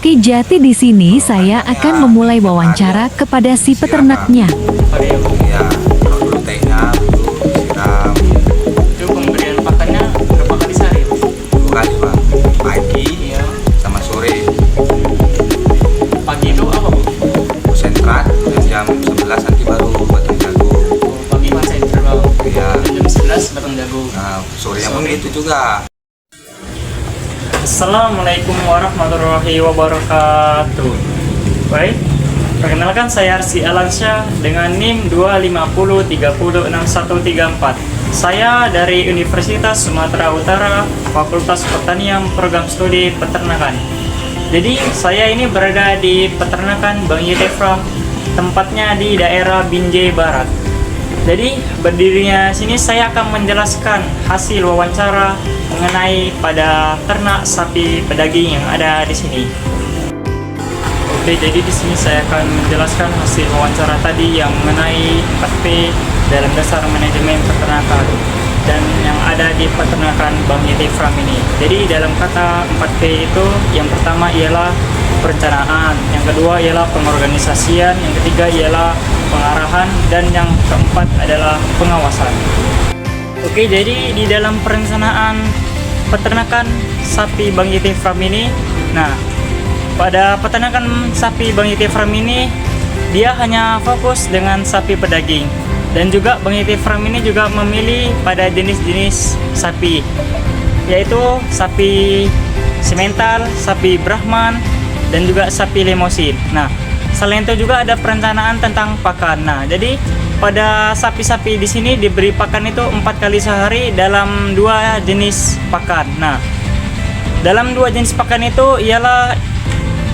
Oke, jadi di sini saya akan memulai wawancara kepada si peternaknya. Ya, dulu tehnya dulu disiram Itu pemberian pakannya berapa kali sehari? 2 kali Pak, pagi Iya. sama sore. Pagi itu apa Bu? Konsentrat dan jam 11 nanti baru batang jagung. Pagi konsentrat. Iya. Jam 11 batang jagung. Nah, sorenya begitu juga. Assalamualaikum warahmatullahi wabarakatuh. Baik, perkenalkan saya Arsi Alansyah dengan NIM 250306134. Saya dari Universitas Sumatera Utara, Fakultas Pertanian, Program Studi Peternakan. Jadi saya ini berada di peternakan Bang Yetefra, tempatnya di daerah Binjai Barat. Jadi berdirinya sini saya akan menjelaskan hasil wawancara mengenai pada ternak sapi pedaging yang ada di sini. Oke, jadi di sini saya akan menjelaskan hasil wawancara tadi yang mengenai 4P dalam dasar manajemen peternakan dan yang ada di peternakan Bang Yetefra ini. Jadi dalam kata 4P itu yang pertama ialah perencanaan, yang kedua ialah pengorganisasian, yang ketiga ialah pengarahan, dan yang keempat adalah pengawasan. Oke, jadi di dalam perencanaan peternakan sapi Bang Yetefra ini, nah pada peternakan sapi Bang Yetefra ini dia hanya fokus dengan sapi pedaging, dan juga Bang Yetefra ini juga memilih pada jenis-jenis sapi, yaitu sapi simental, sapi Brahman, dan juga sapi Limousin. Nah, selain itu juga ada perencanaan tentang pakan. Nah, jadi pada sapi-sapi di sini diberi pakan itu 4 kali sehari dalam 2 jenis pakan. Nah, dalam 2 jenis pakan itu ialah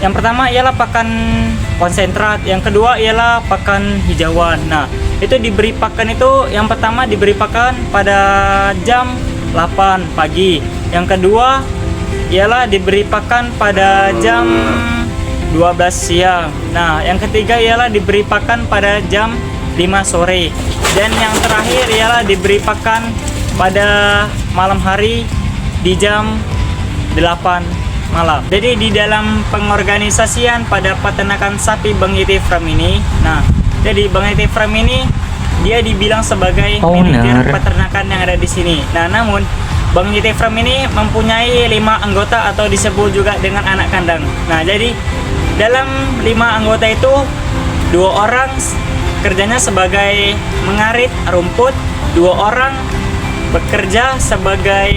yang pertama ialah pakan konsentrat, yang kedua ialah pakan hijauan. Nah, itu diberi pakan itu yang pertama diberi pakan pada jam 8 pagi. Yang kedua ialah diberi pakan pada jam 12 siang. Nah, yang ketiga ialah diberi pakan pada jam 5 sore. Dan yang terakhir ialah diberi pakan pada malam hari di jam 8 malam. Jadi di dalam pengorganisasian pada peternakan sapi Bang Yetefra ini, nah, jadi Bang Yetefra ini dia dibilang sebagai manajer peternakan yang ada di sini. Nah, namun Bang Yetefra ini mempunyai 5 anggota atau disebut juga dengan anak kandang. Nah, jadi dalam 5 anggota itu 2 orang kerjanya sebagai mengarit rumput, 2 orang bekerja sebagai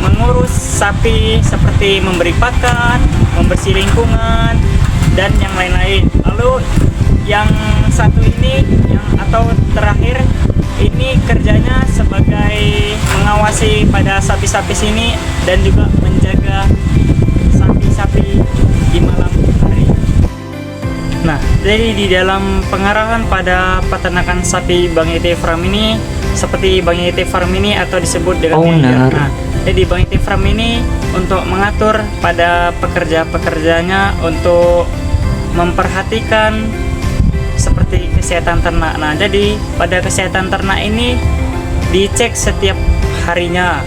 mengurus sapi seperti memberi pakan, membersih lingkungan, dan yang lain-lain. Lalu yang satu ini atau terakhir ini kerjanya sebagai mengawasi pada sapi-sapi sini dan juga menjaga sapi-sapi di malam hari. Nah, jadi di dalam pengarahan pada peternakan sapi Bang Yetefra ini seperti Bang Yetefra ini atau disebut dengan manajer. Nah, jadi Bang Yetefra ini untuk mengatur pada pekerja-pekerjanya untuk memperhatikan seperti kesehatan ternak. Nah, jadi pada kesehatan ternak ini dicek setiap harinya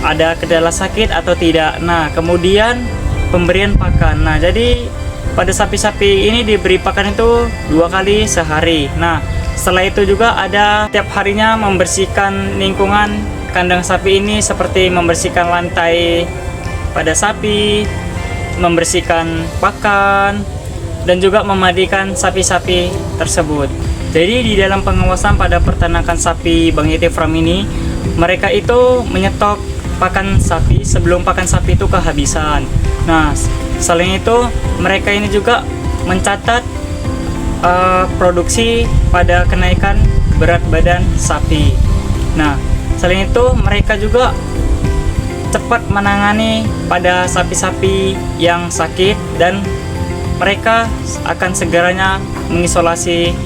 ada kendala sakit atau tidak. Nah, kemudian pemberian pakan. Nah, jadi pada sapi-sapi ini diberi pakan itu 2 kali sehari. Nah, setelah itu juga ada tiap harinya membersihkan lingkungan kandang sapi ini seperti membersihkan lantai pada sapi, membersihkan pakan, dan juga memandikan sapi-sapi tersebut. Jadi di dalam pengawasan pada peternakan sapi Bang Yetefra ini, mereka itu menyetok pakan sapi sebelum pakan sapi itu kehabisan. Nah, selain itu mereka ini juga mencatat produksi pada kenaikan berat badan sapi. Nah, selain itu mereka juga cepat menangani pada sapi-sapi yang sakit dan mereka akan segeranya mengisolasi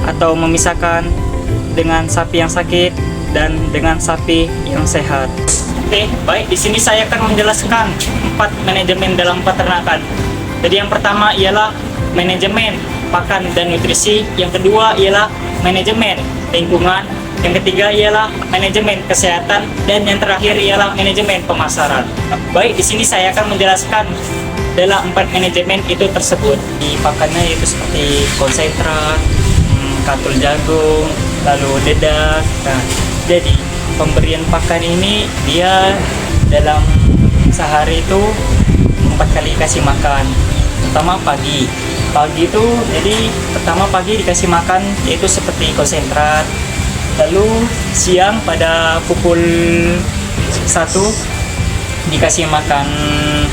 atau memisahkan dengan sapi yang sakit dan dengan sapi yang sehat. Oke, baik, di sini saya akan menjelaskan 4 manajemen dalam peternakan. Jadi yang pertama ialah manajemen pakan dan nutrisi, yang kedua ialah manajemen lingkungan, yang ketiga ialah manajemen kesehatan, dan yang terakhir ialah manajemen pemasaran. Baik, di sini saya akan menjelaskan dalam 4 manajemen itu tersebut. Di pakannya itu seperti konsentrat, katul jagung, lalu dedak. Nah, jadi pemberian pakan ini dia dalam sehari itu 4 kali kasih makan. Pertama pagi itu jadi pertama pagi dikasih makan yaitu seperti konsentrat, lalu siang pada pukul 1 dikasih makan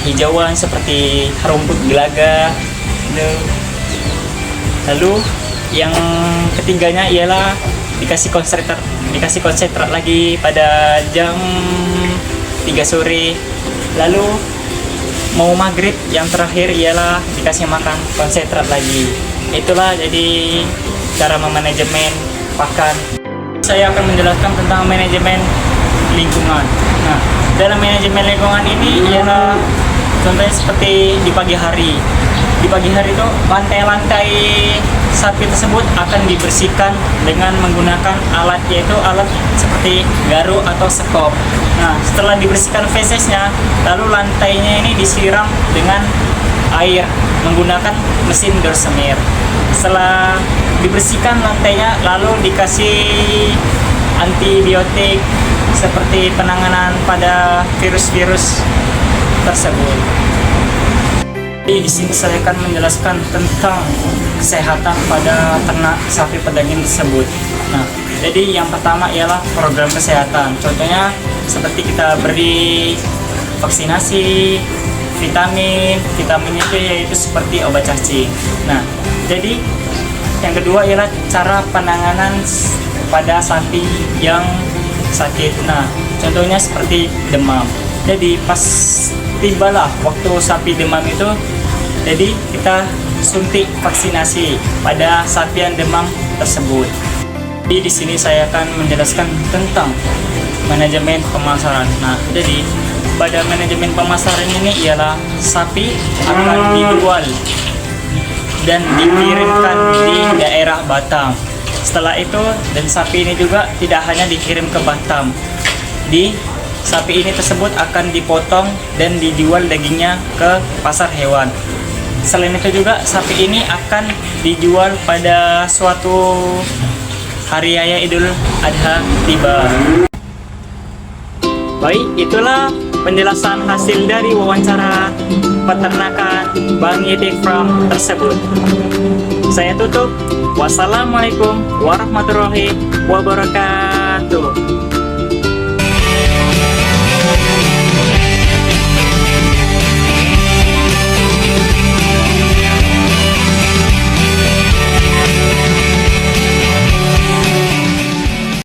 hijauan seperti rumput gelaga. Lalu yang ketiganya ialah dikasih konsentrat lagi pada jam 3 sore. Lalu mau maghrib yang terakhir ialah dikasih makan konsentrat lagi. Itulah jadi cara memanajemen pakan. Saya akan menjelaskan tentang manajemen lingkungan. Nah, dalam manajemen lingkungan ini ialah contohnya seperti di pagi hari. Di pagi hari itu lantai-lantai sapi tersebut akan dibersihkan dengan menggunakan alat, yaitu alat seperti garu atau sekop. Nah, setelah dibersihkan fesesnya, lalu lantainya ini disiram dengan air menggunakan mesin dorsemir. Setelah dibersihkan lantainya, lalu dikasih antibiotik seperti penanganan pada virus-virus tersebut. Di sini saya akan menjelaskan tentang kesehatan pada ternak sapi pedaging tersebut. Nah, jadi yang pertama ialah program kesehatan. Contohnya seperti kita beri vaksinasi, vitaminnya itu yaitu seperti obat cacing. Nah, jadi yang kedua ialah cara penanganan pada sapi yang sakit. Nah, contohnya seperti demam. Jadi pas tibalah waktu sapi demam itu, jadi kita suntik vaksinasi pada sapi yang demam tersebut. Jadi di sini saya akan menjelaskan tentang manajemen pemasaran. Nah, jadi pada manajemen pemasaran ini ialah sapi akan dijual dan dikirimkan di daerah Batam. Setelah itu, dan sapi ini juga tidak hanya dikirim ke Batam. Sapi ini tersebut akan dipotong dan dijual dagingnya ke pasar hewan. Selain itu juga sapi ini akan dijual pada suatu hari raya Idul Adha tiba. Baik, itulah penjelasan hasil dari wawancara peternakan Bang Yeti Farm tersebut. Saya tutup. Wassalamualaikum warahmatullahi wabarakatuh.